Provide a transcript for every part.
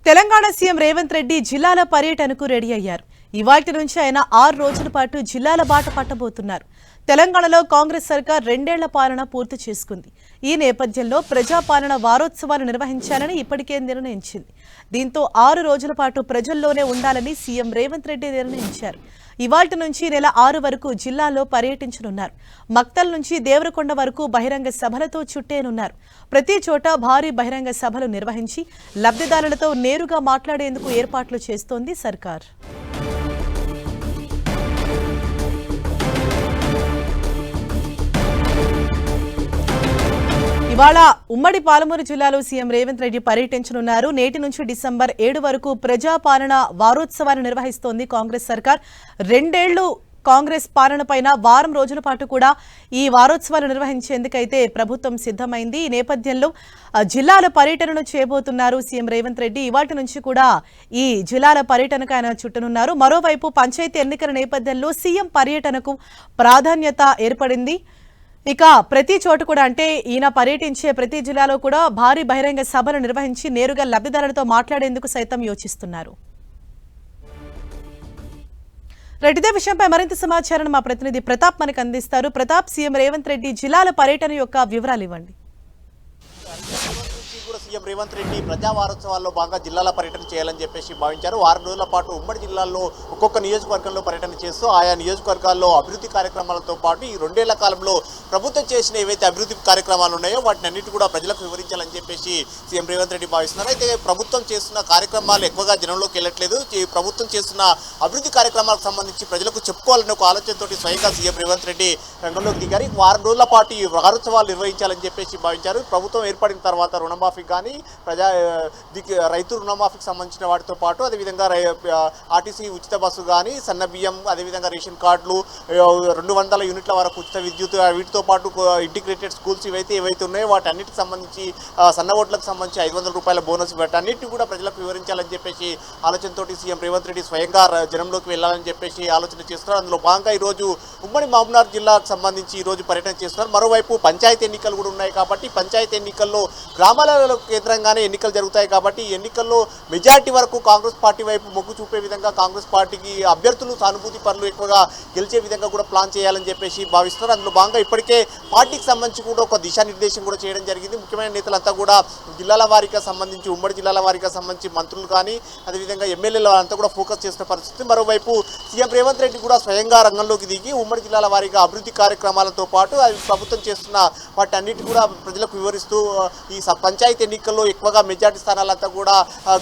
Telangana CM Revanth Reddy జిల్లాల పర్యటనకు ready అయ్యారు. ఇవాల్టి నుంచి ఆయన 6 రోజుల పాటు జిల్లాల బాట పట్టబోతున్నారు. తెలంగాణలో కాంగ్రెస్ సర్కార్ 2 ఏళ్ల పాలన పూర్తి చేసుకుంది. ఈ నేపథ్యంలో ప్రజాపాలన వారోత్సవాలు నిర్వహించాలని ఇప్పటికే నిర్ణయించింది. దీంతో 6 రోజుల పాటు ప్రజల్లోనే ఉండాలని సీఎం రేవంత్ రెడ్డి నిర్ణయించారు. ఇవాల్టి నుంచి నెల 6 వరకు జిల్లాలో పర్యటించనున్నారు. మక్తల్ నుంచి దేవరకొండ వరకు బహిరంగ సభలతో చుట్టేనున్నారు. ప్రతి చోట భారీ బహిరంగ సభలు నిర్వహించి లబ్ధిదారులతో నేరుగా మాట్లాడేందుకు ఏర్పాట్లు చేస్తోంది సర్కార్. ఇవాళ ఉమ్మడి పాలమూరు జిల్లాలో సీఎం రేవంత్ రెడ్డి పర్యటించనున్నారు. నేటి నుంచి డిసెంబర్ 7 వరకు ప్రజాపాలన వారోత్సవాలు నిర్వహిస్తోంది కాంగ్రెస్ సర్కార్. 2 ఏళ్లు కాంగ్రెస్ పాలన పైన వారం రోజుల పాటు కూడా ఈ వారోత్సవాలు నిర్వహించేందుకైతే ప్రభుత్వం సిద్ధమైంది. ఈ నేపథ్యంలో జిల్లాల పర్యటనను చేయబోతున్నారు సీఎం రేవంత్ రెడ్డి. ఇవాటి నుంచి కూడా ఈ జిల్లాల పర్యటనకు ఆయన చుట్టనున్నారు. మరోవైపు పంచాయతీ ఎన్నికల నేపథ్యంలో సీఎం పర్యటనకు ప్రాధాన్యత ఏర్పడింది. ఇక ప్రతి చోటు కూడా అంటే ఈయన పర్యటించే ప్రతి జిల్లాలో కూడా భారీ బహిరంగ సభలు నిర్వహించి నేరుగా లబ్ధిదారులతో మాట్లాడేందుకు సైతం యోచిస్తున్నారు. ఇదే విషయంపై మరింత సమాచారాన్ని మా ప్రతినిధి ప్రతాప్ మనకు అందిస్తారు. ప్రతాప్, సీఎం రేవంత్ రెడ్డి జిల్లాల పర్యటన యొక్క వివరాలు ఇవ్వండి. సీఎం రేవంత్ రెడ్డి ప్రజా వారోత్సవాల్లో భాగంగా జిల్లాల పర్యటన చేయాలని చెప్పేసి భావించారు. 6 రోజుల పాటు ఉమ్మడి జిల్లాల్లో ఒక్కొక్క నియోజకవర్గంలో పర్యటన చేస్తూ ఆయా నియోజకవర్గాల్లో అభివృద్ధి కార్యక్రమాలతో పాటు ఈ 2 ఏళ్ల కాలంలో ప్రభుత్వం చేసిన ఏవైతే అభివృద్ధి కార్యక్రమాలు ఉన్నాయో వాటిని అన్నిటి కూడా ప్రజలకు వివరించాలని చెప్పేసి సీఎం రేవంత్ రెడ్డి భావిస్తున్నారు. అయితే ప్రభుత్వం చేస్తున్న కార్యక్రమాలు ఎక్కువగా జనంలోకి వెళ్ళట్లేదు. ప్రభుత్వం చేస్తున్న అభివృద్ధి కార్యక్రమాలకు సంబంధించి ప్రజలకు చెప్పుకోవాలనే ఒక ఆలోచనతోటి స్వయంగా సీఎం రేవంత్ రెడ్డి రంగంలోకి దిగారు. 6 రోజుల పాటు ఈ వారోత్సవాలు నిర్వహించాలని చెప్పేసి భావించారు. ప్రభుత్వం ఏర్పడిన తర్వాత రుణమాఫీ కానీ రైతు రుణమాఫీకి సంబంధించిన వాటితో పాటు అదేవిధంగా ఆర్టీసీ ఉచిత బస్సు కానీ సన్న బియ్యం అదేవిధంగా రేషన్ కార్డులు 200 యూనిట్ల వరకు ఉచిత విద్యుత్ వీటితో పాటు ఇంటిగ్రేటెడ్ స్కూల్స్ ఏవైతే ఉన్నాయో వాటన్నిటికి సంబంధించి సన్న ఓట్లకు సంబంధించి 500 రూపాయల బోనస్ వాటన్నిటిని కూడా ప్రజలకు వివరించాలని చెప్పేసి ఆలోచనతోటి సీఎం రేవంత్ రెడ్డి స్వయంగా జనంలోకి వెళ్ళాలని చెప్పేసి ఆలోచన చేస్తున్నారు. అందులో భాగంగా ఈరోజు ఉమ్మడి మహబూబ్నగర్ జిల్లాకు సంబంధించి ఈరోజు పర్యటన చేస్తున్నారు. మరోవైపు పంచాయతీ ఎన్నికలు కూడా ఉన్నాయి కాబట్టి పంచాయతీ ఎన్నికల్లో గ్రామాల కేంద్రంగానే ఎన్నికలు జరుగుతాయి కాబట్టి ఈ ఎన్నికల్లో మెజారిటీ వరకు కాంగ్రెస్ పార్టీ వైపు మొగ్గు చూపే విధంగా కాంగ్రెస్ పార్టీకి అభ్యర్థులు సానుభూతి పరులు ఎక్కువగా గెలిచే విధంగా కూడా ప్లాన్ చేయాలని చెప్పేసి భావిస్తున్నారు. అందులో భాగంగా ఇప్పటికే పార్టీకి సంబంధించి కూడా ఒక దిశానిర్దేశం కూడా చేయడం జరిగింది. ముఖ్యమైన నేతలంతా కూడా జిల్లాల వారీగా సంబంధించి ఉమ్మడి జిల్లాల వారీగా సంబంధించి మంత్రులు కానీ అదేవిధంగా ఎమ్మెల్యేలు అంతా కూడా ఫోకస్ చేసిన పరిస్థితి. మరోవైపు సీఎం రేవంత్ రెడ్డి కూడా స్వయంగా రంగంలోకి దిగి ఉమ్మడి జిల్లాల వారీగా అభివృద్ధి కార్యక్రమాలతో పాటు ప్రభుత్వం చేస్తున్న వాటి అన్నిటి కూడా ప్రజలకు వివరిస్తూ ఈ పంచాయతీ ఎన్నికల్లో ఎక్కువగా మెజార్టీ స్థానాలంతా కూడా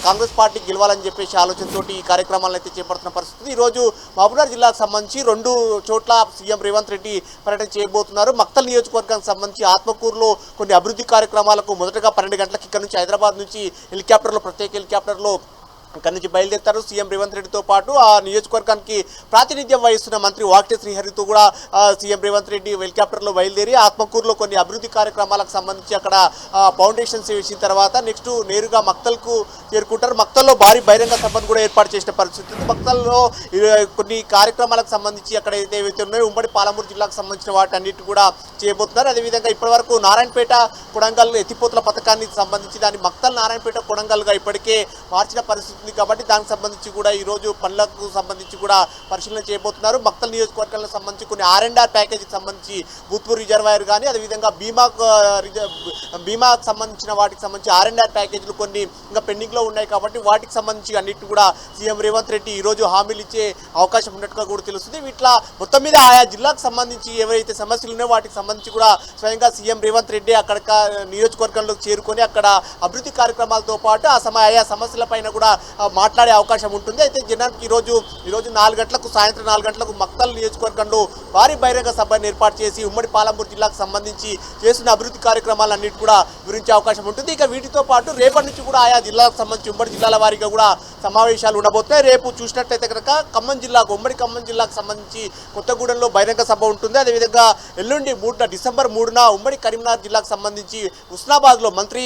కాంగ్రెస్ పార్టీ గెలవాలని చెప్పేసి ఆలోచనతో ఈ కార్యక్రమాలను అయితే చేపడుతున్న పరిస్థితి. ఈరోజు మహబూబ్నగర్ జిల్లాకు సంబంధించి 2 చోట్ల సీఎం రేవంత్ రెడ్డి పర్యటన చేయబోతున్నారు. మక్తల్ నియోజకవర్గానికి సంబంధించి ఆత్మకూరులో కొన్ని అభివృద్ధి కార్యక్రమాలకు మొదటగా 12 గంటలకు ఇక్కడ నుంచి హైదరాబాద్ నుంచి హెలికాప్టర్లో ప్రత్యేక హెలికాప్టర్లో ఇక్కడి నుంచి బయలుదేరుతారు. సీఎం రేవంత్ రెడ్డితో పాటు ఆ నియోజకవర్గానికి ప్రాతినిధ్యం వహిస్తున్న మంత్రి వాక్టే శ్రీహరితో కూడా సీఎం రేవంత్ రెడ్డి హెలికాప్టర్లో బయలుదేరి ఆత్మకూరులో కొన్ని అభివృద్ధి కార్యక్రమాలకు సంబంధించి అక్కడ ఫౌండేషన్స్ వేసిన తర్వాత నెక్స్ట్ నేరుగా మక్తల్కు చేరుకుంటారు. మక్తల్లో భారీ బహిరంగ సభను కూడా ఏర్పాటు చేసిన పరిస్థితి. మక్తల్లో కొన్ని కార్యక్రమాలకు సంబంధించి అక్కడ ఏవైతే ఉన్నాయో ఉమ్మడి పాలమూరు జిల్లాకు సంబంధించిన వాటి అన్నిటి కూడా చేయబోతున్నారు. అదేవిధంగా ఇప్పటివరకు నారాయణపేట కొడంగల్ ఎత్తిపోతల పథకానికి సంబంధించి దాన్ని మక్తల్ నారాయణపేట కొడంగల్గా ఇప్పటికే మార్చిన పరిస్థితి కాబట్టి దానికి సంబంధించి కూడా ఈరోజు పనులకు సంబంధించి కూడా పరిశీలన చేయబోతున్నారు. మక్తల్ నియోజకవర్గాలకు సంబంధించి కొన్ని R&R ప్యాకేజీకి సంబంధించి భూత్పూర్ రిజర్వాయర్ కానీ అదేవిధంగా బీమాకు సంబంధించిన వాటికి సంబంధించి R&R ప్యాకేజీలు కొన్ని ఇంకా పెండింగ్లో ఉన్నాయి కాబట్టి వాటికి సంబంధించి అన్నిటి కూడా సీఎం రేవంత్ రెడ్డి ఈరోజు హామీలు ఇచ్చే అవకాశం ఉన్నట్టుగా కూడా తెలుస్తుంది. వీటిలో మొత్తం మీద ఆయా జిల్లాకు సంబంధించి ఏవైతే సమస్యలు ఉన్నాయో వాటికి సంబంధించి కూడా స్వయంగా సీఎం రేవంత్ రెడ్డి అక్కడ నియోజకవర్గంలోకి చేరుకొని అక్కడ అభివృద్ధి కార్యక్రమాలతో పాటు ఆయా సమస్యలపైన కూడా మాట్లాడే అవకాశం ఉంటుంది. అయితే జనానికి ఈరోజు 4 గంటలకు సాయంత్రం 4 గంటలకు మక్తల్ నియోజకవర్గంలో భారీ బహిరంగ సభను ఏర్పాటు చేసి ఉమ్మడి పాలమూరు జిల్లాకు సంబంధించి చేస్తున్న అభివృద్ధి కార్యక్రమాలన్నిటి కూడా వివరించే అవకాశం ఉంటుంది. ఇక వీటితో పాటు రేపటి నుంచి కూడా ఆయా జిల్లాలకు సంబంధించి ఉమ్మడి జిల్లాల వారీగా కూడా సమావేశాలు ఉండబోతున్నాయి. రేపు చూసినట్లయితే కనుక ఖమ్మం జిల్లాకు ఉమ్మడి ఖమ్మం జిల్లాకు సంబంధించి కొత్తగూడెంలో బహిరంగ సభ ఉంటుంది. అదేవిధంగా ఎల్లుండి డిసెంబర్ 3న ఉమ్మడి కరీంనగర్ జిల్లాకు సంబంధించి హుస్నాబాద్లో మంత్రి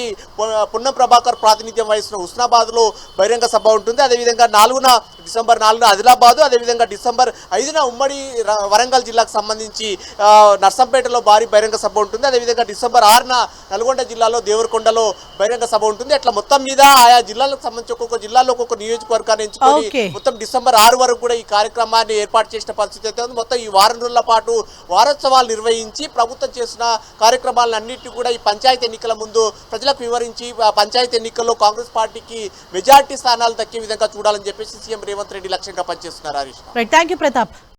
పొన్నం ప్రభాకర్ ప్రాతినిధ్యం వహిస్తున్న హుస్నాబాద్లో బహిరంగ సభ ఉంటుంది. అదేవిధంగా డిసెంబర్ 4న ఆదిలాబాద్, అదేవిధంగా డిసెంబర్ 5న ఉమ్మడి వరంగల్ జిల్లాకు సంబంధించి నర్సంపేటలో భారీ బహిరంగ సభ ఉంటుంది. అదేవిధంగా డిసెంబర్ 6న నల్గొండ జిల్లాలో దేవరకొండలో బహిరంగ సభ ఉంటుంది. అట్లా మొత్తం మీద ఆయా జిల్లాలకు సంబంధించి ఒక్కొక్క జిల్లాలో ఒక్కొక్క నియోజకవర్గాన్ని ఎంచుకొని మొత్తం డిసెంబర్ 6 వరకు కూడా ఈ కార్యక్రమాన్ని ఏర్పాటు చేసిన పరిస్థితి అయితే ఉంది. మొత్తం ఈ వారం రోజుల పాటు వారోత్సవాలు నిర్వహించి ప్రభుత్వం చేసిన కార్యక్రమాలన్నింటినీ కూడా ఈ పంచాయతీ ఎన్నికల ముందు ప్రజలకు వివరించి పంచాయతీ ఎన్నికల్లో కాంగ్రెస్ పార్టీకి మెజార్టీ స్థానాలు దక్కే విధంగా చూడాలని చెప్పేసి సీఎం రేవంత్ రెడ్డి లక్ష్యంగా పనిచేస్తున్నారు. Harish, thank you Pratap.